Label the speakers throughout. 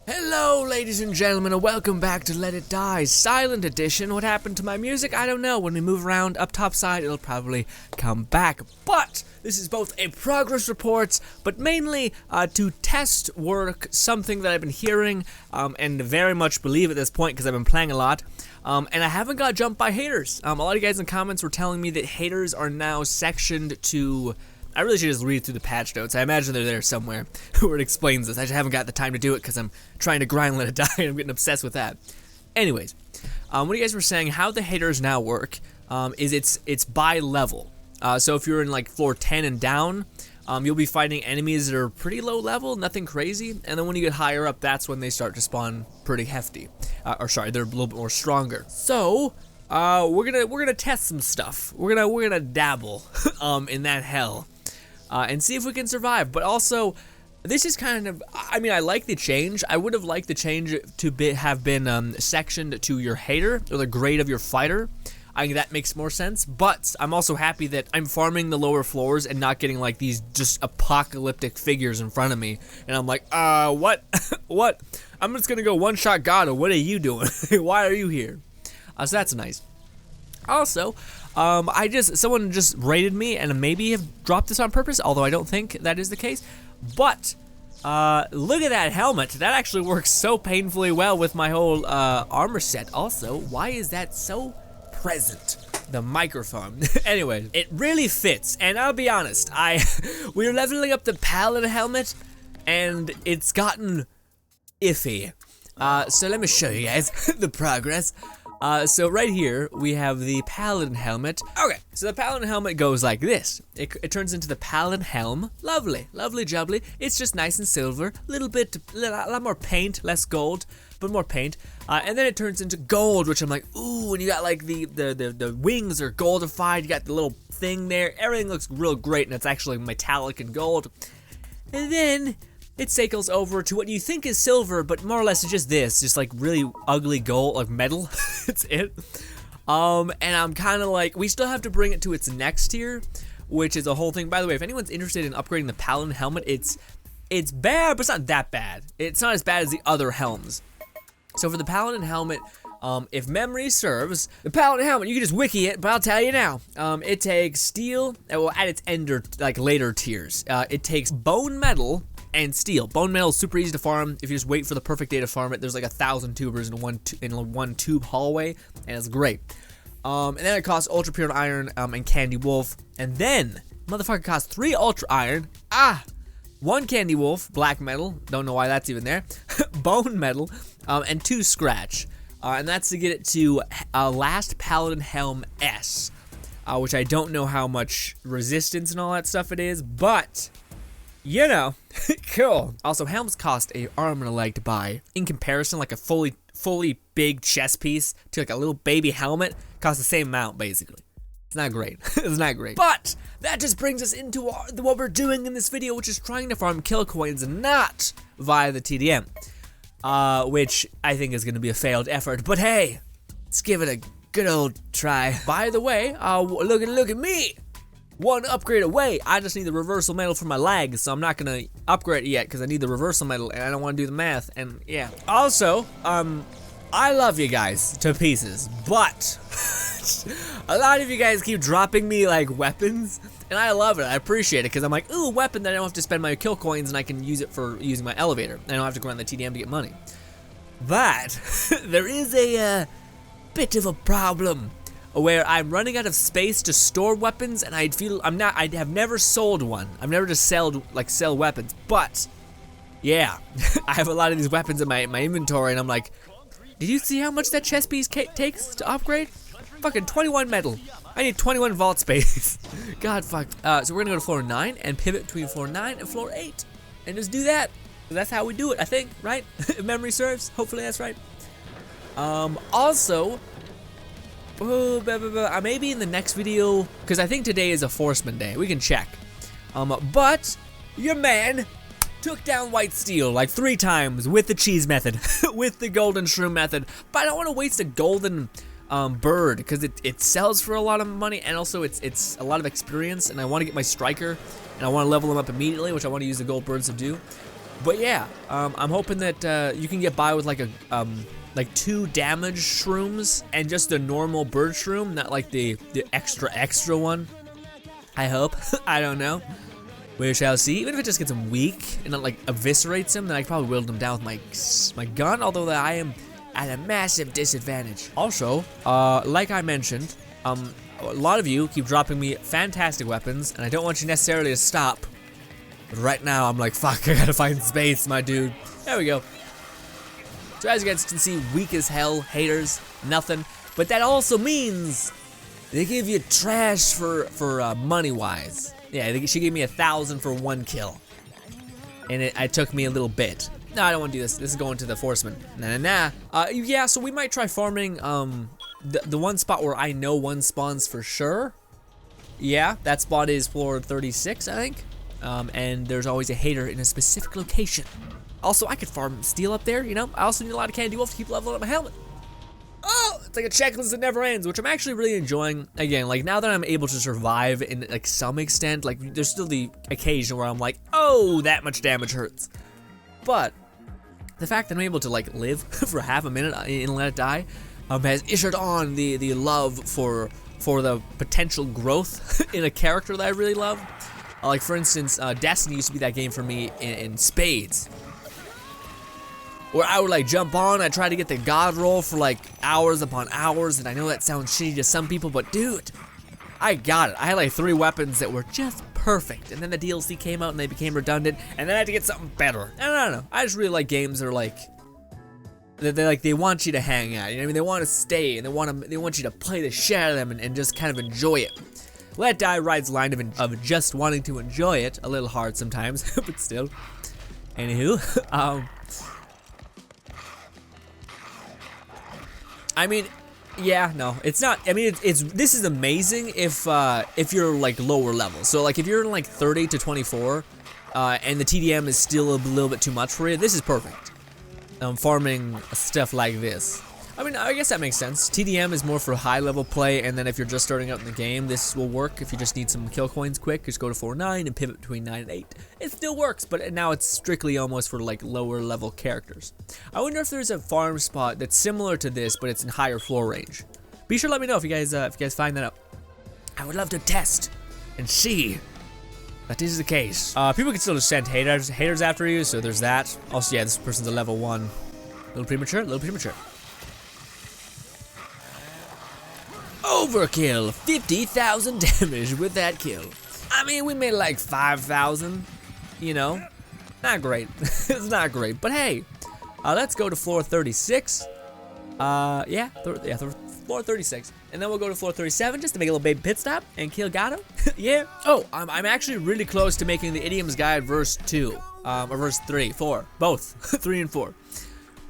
Speaker 1: Hello, ladies and gentlemen, and welcome back to Let It Die, Silent Edition. What happened to my music? I don't know. When we move around up top side, it'll probably come back. But this is both a progress report, but mainly to test work something that I've been hearing and very much believe at this point because I've been playing a lot. And I haven't got jumped by haters. A lot of you guys in comments were telling me that haters are now sectioned to... I really should just read through the patch notes. I imagine they're there somewhere where it explains this. I just haven't got the time to do it because I'm trying to grind Let It Die and I'm getting obsessed with that. Anyways, what you guys were saying, how the haters now work is it's by level. So if you're in like floor 10 and down, you'll be fighting enemies that are pretty low level, nothing crazy. And then when you get higher up, that's when they start to spawn pretty hefty. Or sorry, they're a little bit more stronger. So we're gonna test some stuff. We're gonna dabble in that hell. And see if we can survive. But also, this is kind of, I mean, I like the change. I would have liked the change to have been sectioned to your hater, or the grade of your fighter. I think that makes more sense. But I'm also happy that I'm farming the lower floors and not getting like these just apocalyptic figures in front of me. And I'm like, what? What? I'm just gonna go one-shot God, or what are you doing? Why are you here? So that's nice. Also, someone just rated me and maybe have dropped this on purpose, although I don't think that is the case. But, look at that helmet. That actually works so painfully well with my whole, armor set. Also, why is that so present? The microphone. Anyway, it really fits, and I'll be honest, we're leveling up the Paladin helmet, and it's gotten iffy. So let me show you guys the progress. So right here, we have the Paladin helmet. Okay, so the Paladin helmet goes like this. It turns into the Paladin helm. Lovely, lovely jubbly. It's just nice and silver. A lot more paint, less gold, but more paint. And then it turns into gold, which I'm like, ooh, and you got like the wings are goldified. You got the little thing there. Everything looks real great, and it's actually metallic and gold. And then it cycles over to what you think is silver, but more or less it's just this, just like really ugly gold, like metal. It's it. And I'm kind of like, we still have to bring it to its next tier, which is a whole thing. By the way, if anyone's interested in upgrading the Paladin helmet, it's bad, but it's not that bad. It's not as bad as the other helms. So for the Paladin helmet, if memory serves, the Paladin helmet, you can just wiki it, but I'll tell you now. It takes steel, well, at its later tiers. It takes bone metal and steel. Bone metal is super easy to farm. If you just wait for the perfect day to farm it, there's like 1,000 tubers in one tube hallway, and it's great. And then it costs ultra pure iron and candy wolf, and then motherfucker costs 3 ultra iron. 1 candy wolf, black metal. Don't know why that's even there. Bone metal, and 2 scratch. And that's to get it to last Paladin helm S, which I don't know how much resistance and all that stuff it is, but you know, cool. Also, helms cost an arm and a leg to buy. In comparison, like a fully big chest piece to like a little baby helmet costs the same amount, basically. It's not great. It's not great. But that just brings us into what we're doing in this video, which is trying to farm kill coins, not via the TDM, which I think is going to be a failed effort. But hey, let's give it a good old try. By the way, look at me. 1 upgrade away. I just need the reversal metal for my lag, so I'm not gonna upgrade it yet because I need the reversal metal and I don't want to do the math. And yeah. Also, I love you guys to pieces, but a lot of you guys keep dropping me like weapons, and I love it. I appreciate it because I'm like, ooh, a weapon that I don't have to spend my kill coins and I can use it for using my elevator. I don't have to go on the TDM to get money. But there is a bit of a problem, where I'm running out of space to store weapons, and I have never sold one. I've never just sell weapons, but yeah, I have a lot of these weapons in my inventory, and I'm like, did you see how much that chest piece takes to upgrade? Fucking 21 metal. I need 21 vault space. God fuck. So we're gonna go to floor 9 and pivot between floor 9 and floor 8, and just do that. That's how we do it, I think, right? If memory serves, hopefully that's right. Also, maybe in the next video, because I think today is a Forceman day. We can check. But your man took down White Steel like 3 times with the cheese method, with the golden shroom method. But I don't want to waste a golden bird because it sells for a lot of money, and also it's a lot of experience, and I want to get my striker, and I want to level him up immediately, which I want to use the gold birds to do. But yeah, I'm hoping that you can get by with like a like 2 damage shrooms and just the normal bird shroom, not like the extra one. I hope. I don't know. We shall see. Even if it just gets him weak and it like eviscerates him, then I can probably wield him down with my gun, although that I am at a massive disadvantage. Also, like I mentioned, a lot of you keep dropping me fantastic weapons, and I don't want you necessarily to stop. But right now, I'm like, fuck, I gotta find space, my dude. There we go. So as you guys can see, weak as hell, haters, nothing. But that also means they give you trash for money-wise. Yeah, she gave me 1,000 for 1 kill. And it took me a little bit. No, I don't want to do this. This is going to the Forceman. Nah. Yeah, so we might try farming the one spot where I know one spawns for sure. Yeah, that spot is floor 36, I think. And there's always a hater in a specific location. Also, I could farm steel up there, you know? I also need a lot of candy wolf to keep leveling up my helmet. Oh, it's like a checklist that never ends, which I'm actually really enjoying. Again, like now that I'm able to survive in like some extent, like there's still the occasion where I'm like, oh, that much damage hurts. But the fact that I'm able to like live for half a minute and let it die has issued on the love for the potential growth in a character that I really love. Like for instance, Destiny used to be that game for me in spades. Where I would like jump on, I try to get the god roll for like hours upon hours, and I know that sounds shitty to some people, but dude, I got it. I had like 3 weapons that were just perfect, and then the DLC came out and they became redundant, and then I had to get something better. And I don't know, I just really like games that are like, they want you to hang out, you know what I mean? They want to stay, and they want you to play the shit out of them and just kind of enjoy it. Let It Die rides the line of just wanting to enjoy it, a little hard sometimes, but still. Anywho, I mean, yeah, no, it's not. I mean, this is amazing if you're like lower level. So like if you're in like 30 to 24, and the TDM is still a little bit too much for you, this is perfect. Farming stuff like this. I mean, I guess that makes sense. TDM is more for high level play, and then if you're just starting out in the game, this will work. If you just need some kill coins quick, just go to 4-9 and pivot between 9 and 8. It still works, but now it's strictly almost for like lower level characters. I wonder if there's a farm spot that's similar to this, but it's in higher floor range. Be sure to let me know if you guys find that out. I would love to test and see that is the case. People can still just send haters after you, so there's that. Also, yeah, this person's a level 1. A little premature, Overkill, 50,000 damage with that kill. I mean, we made like 5,000, you know, not great. It's not great, but hey, let's go to floor 36. Floor 36, and then we'll go to floor 37 just to make a little baby pit stop and kill Gato. Yeah. Oh, I'm actually really close to making the Idioms Guide verse 2, or verse 3, 4, both 3 and 4.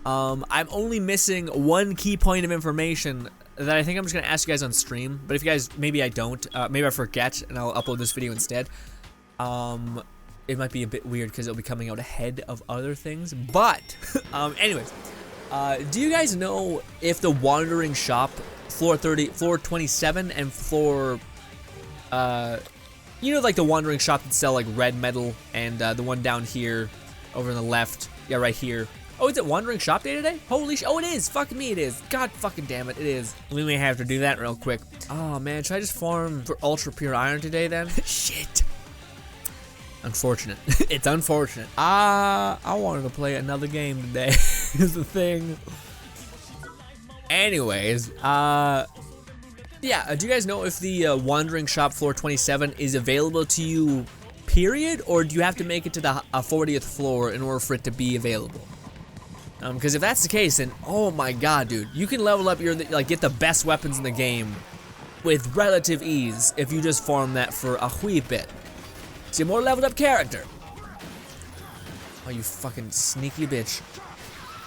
Speaker 1: I'm only missing one key point of information that I think I'm just gonna ask you guys on stream, but if you guys, maybe I don't, maybe I forget and I'll upload this video instead. It might be a bit weird because it'll be coming out ahead of other things, but, anyways, do you guys know if the Wandering Shop, floor 27 and floor, you know, like the Wandering Shop that sell like red metal and, the one down here over on the left, yeah, right here. Oh, is it Wandering Shop Day today? Holy oh, it is. Fucking me, it is. God fucking damn it, it is. We may have to do that real quick. Oh, man, should I just farm for Ultra Pure Iron today, then? Shit. Unfortunate. It's unfortunate. I wanted to play another game today, is the thing. Anyways, yeah, do you guys know if the Wandering Shop floor 27 is available to you, period? Or do you have to make it to the 40th floor in order for it to be available? Because if that's the case, then oh my god, dude, you can level up your, like, get the best weapons in the game with relative ease if you just farm that for a wee bit. See, a more leveled up character. Oh, you fucking sneaky bitch.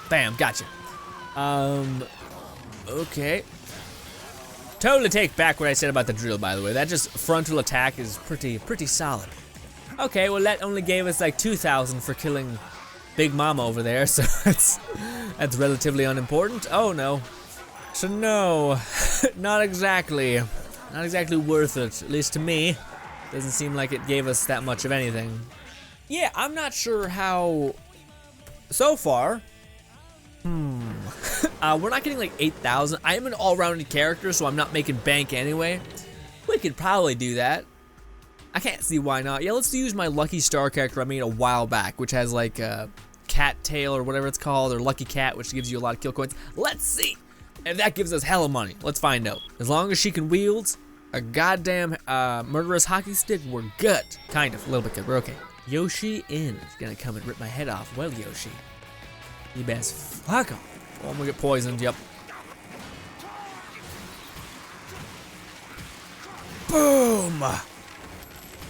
Speaker 1: Bam, gotcha. Okay. Totally take back what I said about the drill, by the way. That just frontal attack is pretty solid. Okay, well that only gave us like 2,000 for killing Big Mama over there, so that's relatively unimportant. Oh no. So no, not exactly worth it, at least to me. Doesn't seem like it gave us that much of anything. Yeah, I'm not sure how so far, we're not getting like 8,000. I am an all-rounded character, so I'm not making bank anyway. We could probably do that. I can't see why not. Yeah, let's use my Lucky Star character I made a while back, which has like a cat tail or whatever it's called, or Lucky Cat, which gives you a lot of kill coins. Let's see if that gives us hella money. Let's find out. As long as she can wield a goddamn murderous hockey stick, we're good. Kind of, a little bit good, we're okay. Yoshi in is gonna come and rip my head off. Well, Yoshi, you best fuck off. Oh, I'm gonna get poisoned, yep. Boom!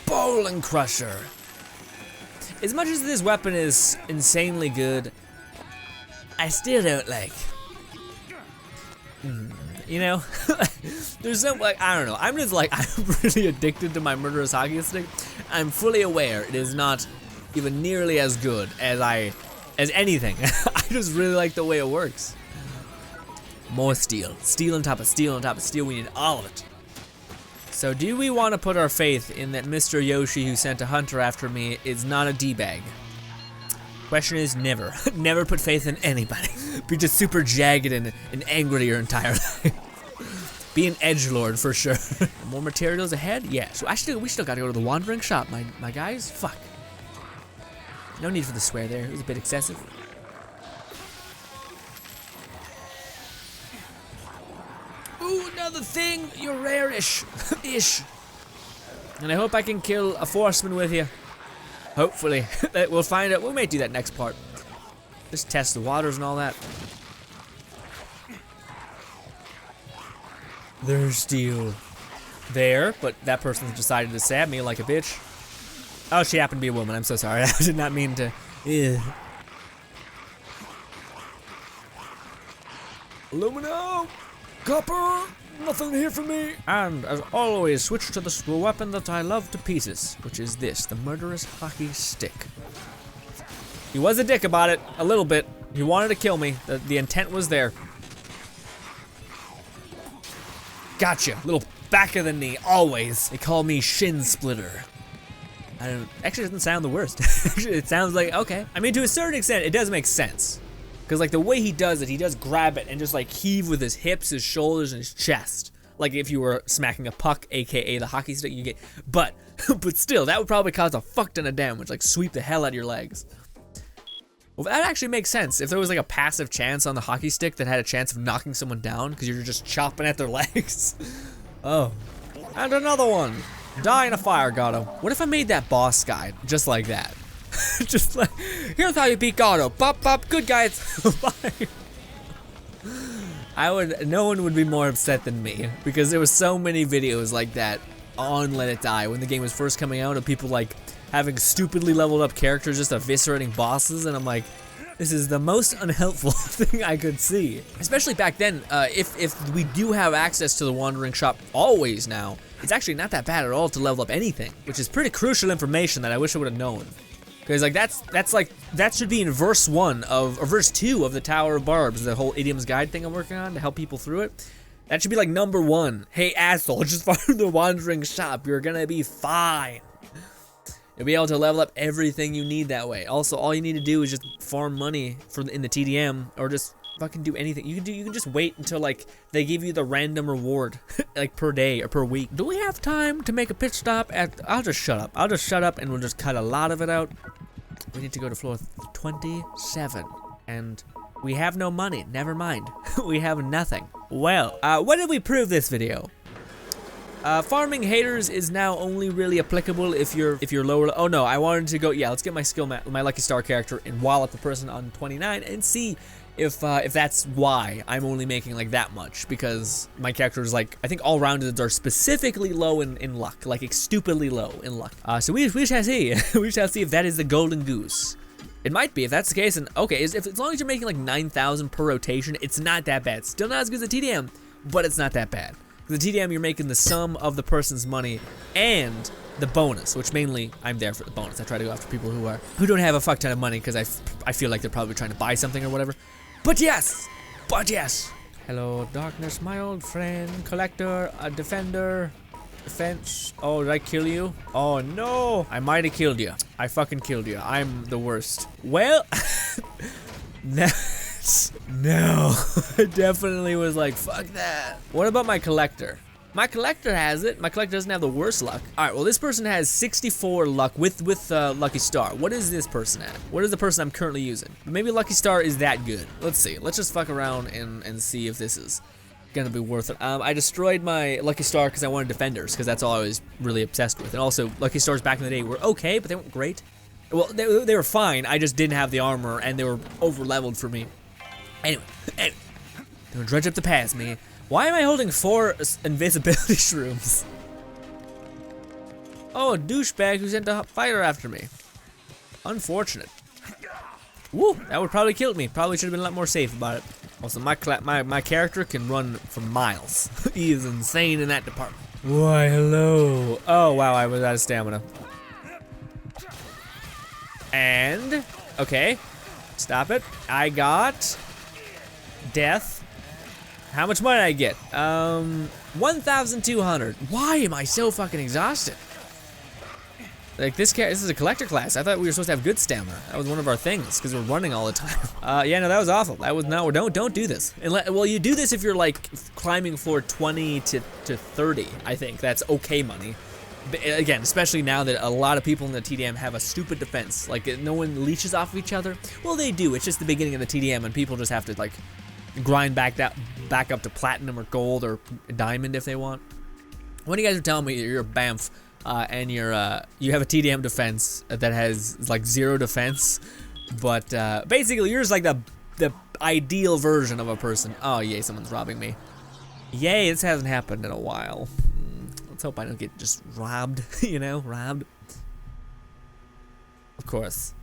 Speaker 1: Bowling Crusher. As much as this weapon is insanely good, I still don't like. You know, there's some like, I don't know. I'm just like, I'm really addicted to my murderous hockey stick. I'm fully aware it is not even nearly as good as anything. I just really like the way it works. More steel. Steel on top of steel on top of steel. We need all of it. So do we want to put our faith in that Mr. Yoshi who sent a hunter after me is not a D-bag? Question is never. Never put faith in anybody. Be just super jagged and angry your entire life. Be an edgelord for sure. More materials ahead? Yeah. So actually we still gotta go to the wandering shop, my guys. Fuck. No need for the swear there. It was a bit excessive. Ooh, another thing. You're rare-ish. Ish. And I hope I can kill a Forceman with you. Hopefully. We'll find out. We may do that next part. Just test the waters and all that. There's steel there, but that person decided to stab me like a bitch. Oh, she happened to be a woman. I'm so sorry. I did not mean to. Ugh. Aluminum! Copper! Nothing here for me! And, as always, switch to the weapon that I love to pieces, which is this, the murderous hockey stick. He was a dick about it, a little bit. He wanted to kill me. The intent was there. Gotcha. Little back of the knee, always. They call me Shin Splitter. Actually, it doesn't sound the worst. Actually, it sounds like, okay. I mean, to a certain extent, it does make sense. Because, like, the way he does it, he does grab it and just, like, heave with his hips, his shoulders, and his chest. Like if you were smacking a puck, aka the hockey stick, you get, but still, that would probably cause a fuck ton of damage, like sweep the hell out of your legs. Well, that actually makes sense. If there was like a passive chance on the hockey stick that had a chance of knocking someone down because you're just chopping at their legs. Oh. And another one. Die in a fire, Gato. What if I made that boss guy just like that? Just like, here's how you beat Gato. Bop, bop, good guys. Bye. No one would be more upset than me because there was so many videos like that on Let It Die when the game was first coming out of people like having stupidly leveled up characters just eviscerating bosses, and I'm like, this is the most unhelpful thing I could see. Especially back then, if we do have access to the Wandering Shop always now, it's actually not that bad at all to level up anything, which is pretty crucial information that I wish I would have known. Because like that should be in verse 1 of, or verse 2 of the Tower of Barbs, the whole idioms guide thing I'm working on to help people through it. That should be like number 1. Hey asshole, just farm the Wandering Shop, you're gonna be fine. You'll be able to level up everything you need that way. Also, all you need to do is just farm money in the TDM, or just fucking do anything. You can just wait until like they give you the random reward, like per day or per week. Do we have time to make a pit stop at? I'll just shut up. I'll just shut up and we'll just cut a lot of it out. We need to go to floor 27, and we have no money. Never mind. We have nothing. Well, what did we prove this video? Farming haters is now only really applicable if you're lower. Oh no, I wanted to go. Yeah, let's get my my Lucky Star character and wallop the person on 29 and see if that's why I'm only making like that much, because my character is like, I think all roundeds are specifically low in luck, like stupidly low in luck. So we shall see. We shall see if that is the golden goose. It might be. If that's the case, and okay, as long as you're making like 9,000 per rotation, it's not that bad. Still not as good as the TDM, but it's not that bad. The TDM, you're making the sum of the person's money and the bonus, which mainly I'm there for the bonus. I try to go after people who don't have a fuck ton of money because I feel like they're probably trying to buy something or whatever. But yes. Hello, darkness, my old friend, collector, a defender. defense. Oh, did I kill you? Oh no, I might have killed you. I fucking killed you. I'm the worst. Well, no, I definitely was like, fuck that. What about my collector? My collector has it. My collector doesn't have the worst luck. All right, well, this person has 64 luck with Lucky Star. What is this person at? What is the person I'm currently using? Maybe Lucky Star is that good. Let's see. Let's just fuck around and see if this is gonna be worth it. I destroyed my Lucky Star because I wanted defenders, because that's all I was really obsessed with. And also, Lucky Stars back in the day were okay, but they weren't great. Well, they were fine. I just didn't have the armor, and they were over leveled for me. Anyway, don't dredge up the past, me. Why am I holding 4 invisibility shrooms? Oh, a douchebag who sent a fighter after me. Unfortunate. Woo, that would probably kill me. Probably should have been a lot more safe about it. Also, my character can run for miles. He is insane in that department. Why, hello. Oh, wow, I was out of stamina. And, okay, stop it. I got death. How much money did I get? 1,200. Why am I so fucking exhausted? Like this is a collector class. I thought we were supposed to have good stamina. That was one of our things because we're running all the time. Yeah, no, that was awful. That was no. Don't do this. Well, you do this if you're like climbing floor 20 to 30. I think that's okay money. But again, especially now that a lot of people in the TDM have a stupid defense. Like no one leeches off of each other. Well, they do. It's just the beginning of the TDM, and people just have to like grind back up to platinum or gold or diamond if they want. When you guys are telling me you're a BAMF and you have a TDM defense that has like 0 defense, but basically you're just like the ideal version of a person. Oh yay, someone's robbing me. Yay, this hasn't happened in a while. Let's hope I don't get just robbed, you know, robbed. Of course.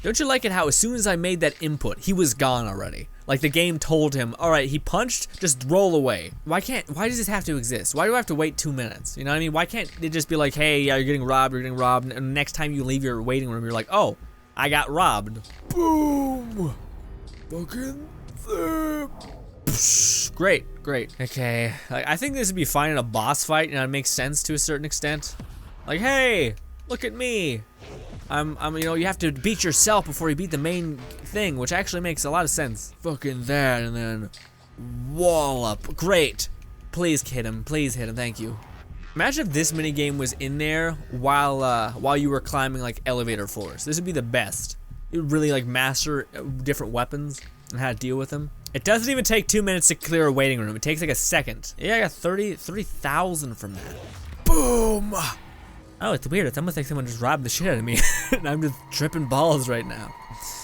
Speaker 1: Don't you like it how as soon as I made that input, he was gone already? Like the game told him, all right, he punched, just roll away. Why does this have to exist? Why do I have to wait 2 minutes? You know what I mean? Why can't it just be like, hey, yeah, you're getting robbed, and next time you leave your waiting room, you're like, oh, I got robbed. Boom! Fucking Great. Okay, I think this would be fine in a boss fight, you know, it makes sense to a certain extent. Like, hey, look at me. you know, you have to beat yourself before you beat the main thing, which actually makes a lot of sense. Fucking that, and then wall up. Great. Please hit him, thank you. Imagine if this minigame was in there while you were climbing like elevator floors. This would be the best. You would really like master different weapons and how to deal with them. It doesn't even take 2 minutes to clear a waiting room. It takes like a second. Yeah, I got 30,000 from that. Boom! Oh, it's weird. It's almost like someone just robbed the shit out of me. And I'm just tripping balls right now.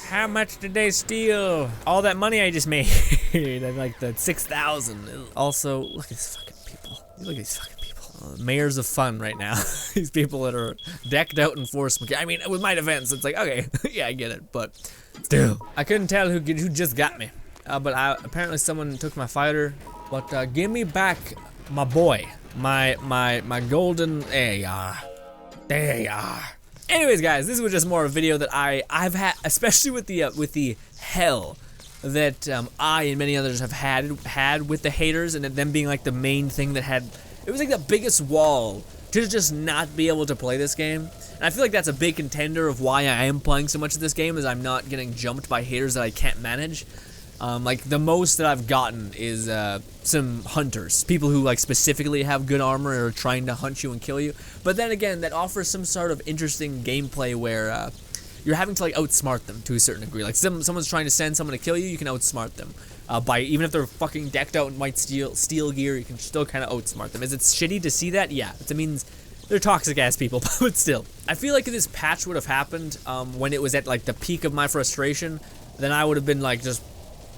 Speaker 1: How much did they steal? All that money I just made. Like the 6,000. Also, look at these fucking people. Look at these fucking people. Mayors of fun right now. These people that are decked out in force. I mean, with my defense, it's like, okay, yeah, I get it, but still. I couldn't tell who just got me. But apparently someone took my fighter. But give me back my boy. My golden, there you are. There you are. Anyways, guys, this was just more a video that I've had, especially with the hell that I and many others have had with the haters, and them being like the main thing that had, it was like the biggest wall to just not be able to play this game. And I feel like that's a big contender of why I am playing so much of this game, is I'm not getting jumped by haters that I can't manage. Like the most that I've gotten is some hunters, people who like specifically have good armor and are trying to hunt you and kill you. But then again, that offers some sort of interesting gameplay where you're having to like outsmart them to a certain degree. Like someone's trying to send someone to kill you, you can outsmart them. By even if they're fucking decked out in white steel gear, you can still kind of outsmart them. Is it shitty to see that? Yeah, it means they're toxic ass people, but still. I feel like if this patch would have happened when it was at like the peak of my frustration, then I would have been like just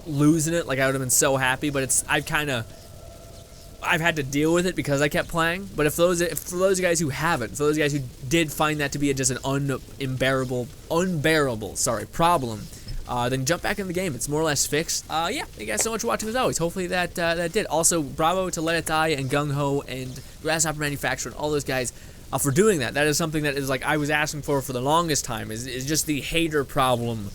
Speaker 1: losing it. Like I would have been so happy, but I've had to deal with it because I kept playing. But for those guys who haven't, for those guys who did find that to be just an unbearable problem, then jump back in the game. It's more or less fixed. Yeah, thank you guys so much for watching as always. Hopefully that did. Also, bravo to Let It Die and Gung Ho and Grasshopper Manufacturer and all those guys for doing that. That is something that is like I was asking for the longest time. Is just the hater problem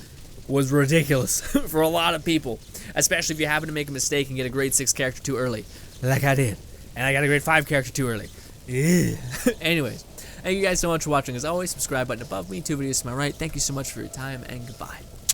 Speaker 1: was ridiculous for a lot of people, especially if you happen to make a mistake and get a grade 6 character too early, like I did, and I got a grade 5 character too early. Anyways, thank you guys so much for watching. As always, subscribe button above me, 2 videos to my right. Thank you so much for your time, and goodbye.